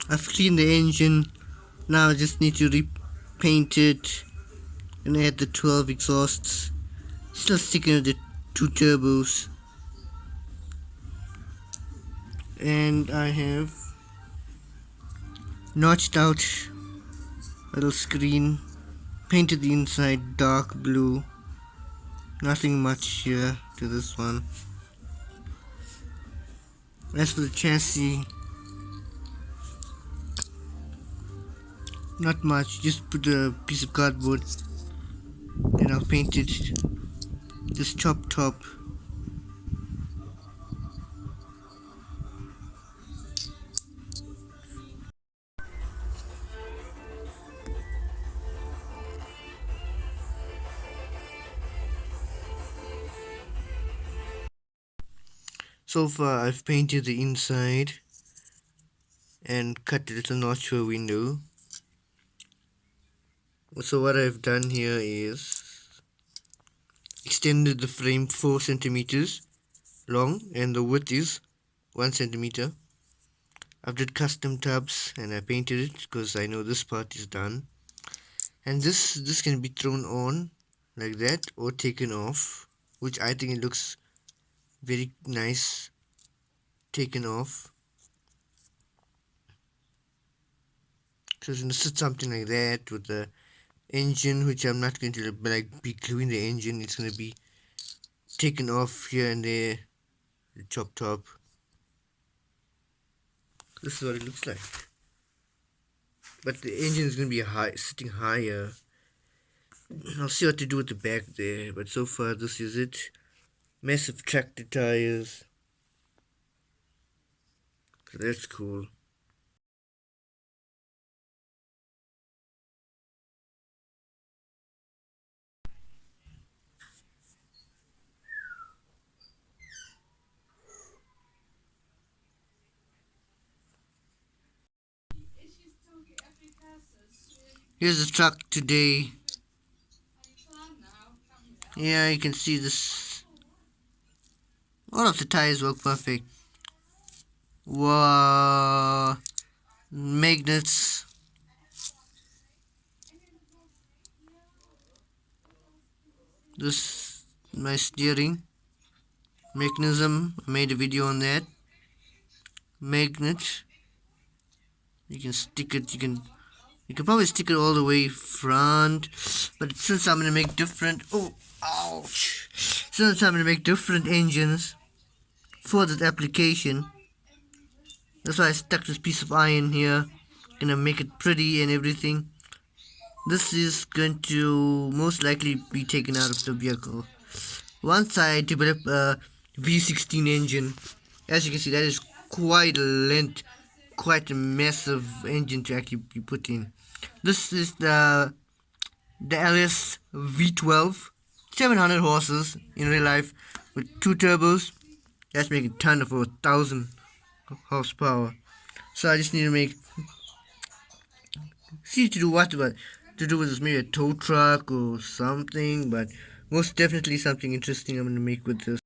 I've cleaned the engine. Now I just need to repaint it and add the 12 exhausts. Still sticking with the 2 turbos. And I have notched out a little screen, painted the inside dark blue. Nothing much here to this one. As for the chassis, not much, just put a piece of cardboard and I'll paint it. Just chop top. So far I've painted the inside and cut a little notch for a window. So what I've done here is extended the frame 4 centimeters long and the width is 1 centimeter. I've did custom tabs and I painted it because I know this part is done. And this can be thrown on like that or taken off, which I think it looks very nice taken off. So it's gonna sit something like that with the engine, which I'm not going to be gluing the engine. It's gonna be taken off here and there, the chop top. This is what it looks like. But the engine is gonna be sitting higher. I'll see what to do with the back there. But so far, this is it. Massive tractor tires. So that's cool. Here's the truck today. Yeah, you can see this. All of the tires work perfect. Wow. Magnets. This my steering mechanism. I made a video on that. Magnet. You can stick it. You can probably stick it all the way front, but since I'm gonna make different, ouch! Since I'm gonna make different engines for this application, that's why I stuck this piece of iron here. Gonna make it pretty and everything. This is going to most likely be taken out of the vehicle. Once I develop a V16 engine, as you can see, that is quite a length, quite a massive engine to actually be put in. This is the LS V12, 700 horses in real life with 2 turbos. That's making a ton of 1,000 horsepower. So I just need to see to do what to do with this, maybe a tow truck or something, but most definitely something interesting I'm going to make with this.